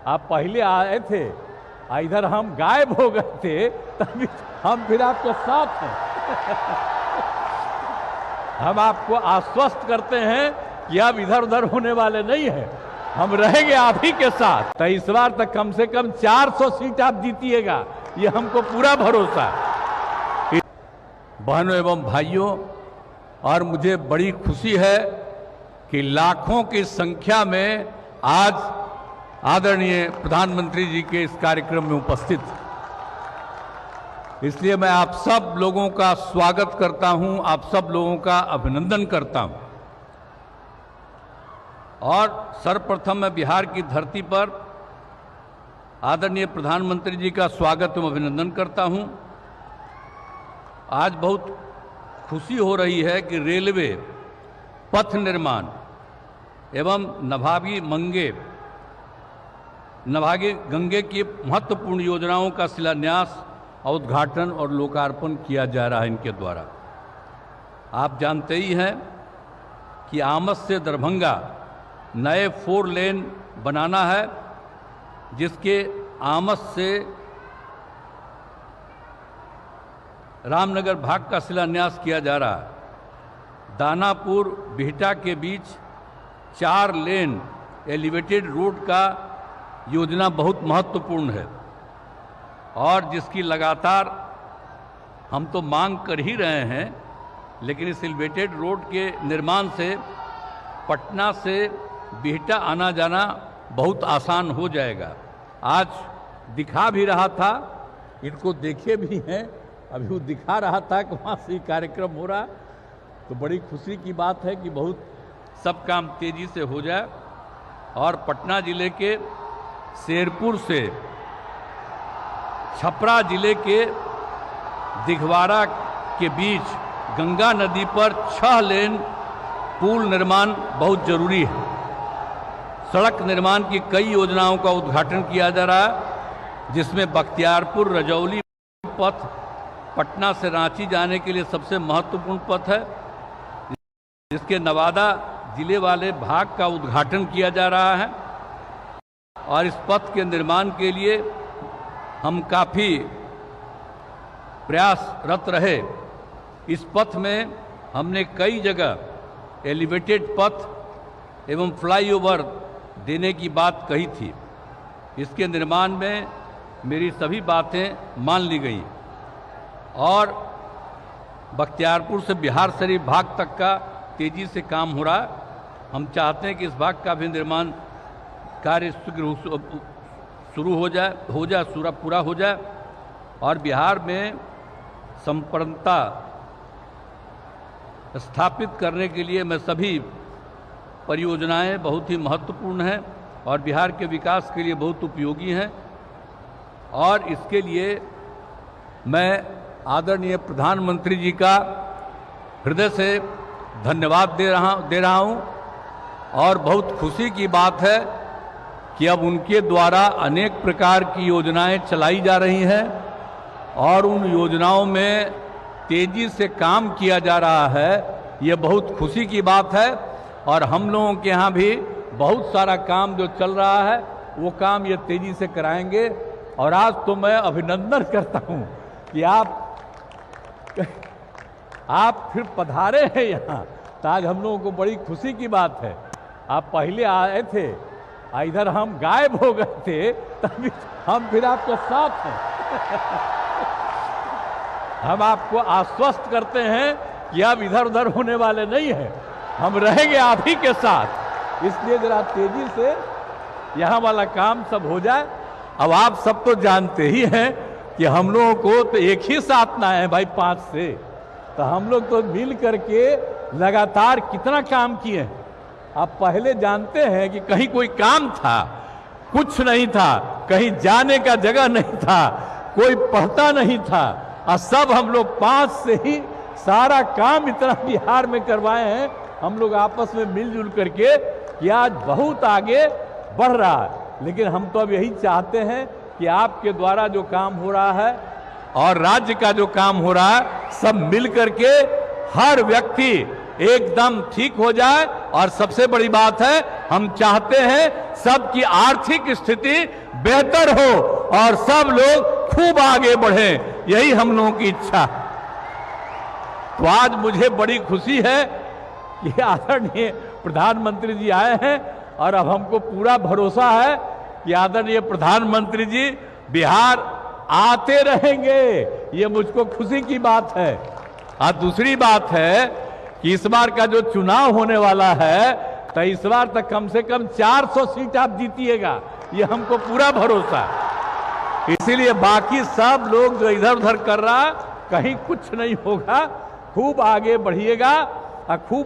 आप पहले आए थे, इधर हम गायब हो गए थे, तभी हम फिर आपके साथ हैं। हम आपको आश्वस्त करते हैं कि अब इधर उधर होने वाले नहीं हैं, हम रहेंगे आप ही के साथ। तो इस बार तक कम से कम 400 सीट आप जीतिएगा, ये हमको पूरा भरोसा है। बहनों एवं भाइयों, और मुझे बड़ी खुशी है कि लाखों की संख्या में आज आदरणीय प्रधानमंत्री जी के इस कार्यक्रम में उपस्थित, इसलिए मैं आप सब लोगों का स्वागत करता हूं, आप सब लोगों का अभिनंदन करता हूं। और सर्वप्रथम मैं बिहार की धरती पर आदरणीय प्रधानमंत्री जी का स्वागत एवं अभिनंदन करता हूं। आज बहुत खुशी हो रही है कि रेलवे, पथ निर्माण एवं नभागी गंगे की महत्वपूर्ण योजनाओं का शिलान्यास, उद्घाटन और लोकार्पण किया जा रहा है इनके द्वारा। आप जानते ही हैं कि आमस से दरभंगा नए 4 लेन बनाना है, जिसके आमस से रामनगर भाग का शिलान्यास किया जा रहा है। दानापुर बिहटा के बीच 4 लेन एलिवेटेड रोड का योजना बहुत महत्वपूर्ण है और जिसकी लगातार हम तो मांग कर ही रहे हैं, लेकिन इस एलिवेटेड रोड के निर्माण से पटना से बिहटा आना जाना बहुत आसान हो जाएगा। आज दिखा भी रहा था, इनको देखे भी हैं, अभी वो दिखा रहा था कि वहाँ से कार्यक्रम हो रहा, तो बड़ी खुशी की बात है कि बहुत सब काम तेजी से हो जाए। और पटना जिले के शेरपुर से छपरा जिले के दिघवाड़ा के बीच गंगा नदी पर 6 लेन पुल निर्माण बहुत जरूरी है। सड़क निर्माण की कई योजनाओं का उद्घाटन किया जा रहा है, जिसमें बख्तियारपुर रजौली पथ पटना से रांची जाने के लिए सबसे महत्वपूर्ण पथ है, जिसके नवादा जिले वाले भाग का उद्घाटन किया जा रहा है। और इस पथ के निर्माण के लिए हम काफ़ी प्रयासरत रहे। इस पथ में हमने कई जगह एलिवेटेड पथ एवं फ्लाईओवर देने की बात कही थी। इसके निर्माण में मेरी सभी बातें मान ली गई और बख्तियारपुर से बिहार शरीफ भाग तक का तेजी से काम हो रहा है। हम चाहते हैं कि इस भाग का भी निर्माण कार्य शुरू हो जाए, पूरा हो जाए और बिहार में संप्रभुता स्थापित करने के लिए मैं सभी परियोजनाएं बहुत ही महत्वपूर्ण हैं और बिहार के विकास के लिए बहुत उपयोगी हैं। और इसके लिए मैं आदरणीय प्रधानमंत्री जी का हृदय से धन्यवाद दे रहा हूं और बहुत खुशी की बात है कि अब उनके द्वारा अनेक प्रकार की योजनाएं चलाई जा रही हैं और उन योजनाओं में तेजी से काम किया जा रहा है। ये बहुत खुशी की बात है और हम लोगों के यहाँ भी बहुत सारा काम जो चल रहा है वो काम ये तेजी से कराएंगे। और आज तो मैं अभिनंदन करता हूँ कि आप फिर पधारे हैं यहाँ, तो आज हम लोगों को बड़ी खुशी की बात है। आप पहले आए थे, इधर हम गायब हो गए थे, तभी हम फिर आपके साथ हैं। हम आपको आश्वस्त करते हैं कि अब इधर उधर होने वाले नहीं हैं, हम रहेंगे आप ही के साथ। इसलिए जरा तेजी से यहाँ वाला काम सब हो जाए। अब आप सब तो जानते ही हैं कि हम लोगों को तो एक ही साथ ना है भाई 5 से, तो हम लोग तो मिल करके लगातार कितना काम किए हैं। आप पहले जानते हैं कि कहीं कोई काम था, कुछ नहीं था, कहीं जाने का जगह नहीं था, कोई पढ़ता नहीं था, और सब हम लोग 5 से ही सारा काम इतना बिहार में करवाए हैं हम लोग आपस में मिलजुल करके कि आज बहुत आगे बढ़ रहा है। लेकिन हम तो अब यही चाहते हैं कि आपके द्वारा जो काम हो रहा है और राज्य का जो काम हो रहा है, सब मिल करके हर व्यक्ति एकदम ठीक हो जाए। और सबसे बड़ी बात है, हम चाहते हैं सबकी आर्थिक स्थिति बेहतर हो और सब लोग खूब आगे बढ़ें, यही हम लोगों की इच्छा। तो आज मुझे बड़ी खुशी है कि आदरणीय प्रधानमंत्री जी आए हैं और अब हमको पूरा भरोसा है कि आदरणीय प्रधानमंत्री जी बिहार आते रहेंगे। ये मुझको खुशी की बात है। और दूसरी बात है कि इस बार का जो चुनाव होने वाला है, तो इस बार तक कम से कम 400 सीट आप जीतिएगा, ये हमको पूरा भरोसा है। इसीलिए बाकी सब लोग जो इधर उधर कर रहा, कहीं कुछ नहीं होगा। खूब आगे बढ़िएगा और खूब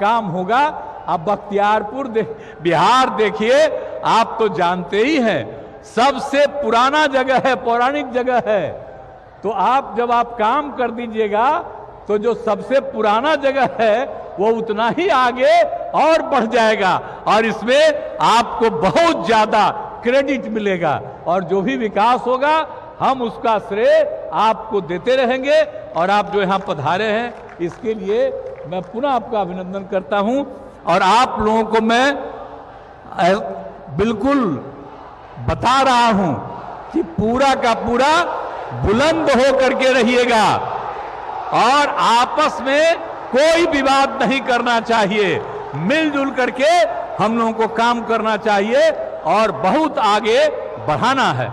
काम होगा। अब बख्तियारपुर बिहार देखिए, आप तो जानते ही हैं, सबसे पुराना जगह है, पौराणिक जगह है। तो आप जब आप काम कर दीजिएगा तो जो सबसे पुराना जगह है वो उतना ही आगे और बढ़ जाएगा और इसमें आपको बहुत ज्यादा क्रेडिट मिलेगा। और जो भी विकास होगा हम उसका श्रेय आपको देते रहेंगे। और आप जो यहाँ पधारे हैं इसके लिए मैं पुनः आपका अभिनंदन करता हूं। और आप लोगों को मैं बिल्कुल बता रहा हूं कि पूरा का पूरा बुलंद हो करके रहिएगा और आपस में कोई विवाद नहीं करना चाहिए। मिलजुल करके हम लोगों को काम करना चाहिए और बहुत आगे बढ़ाना है।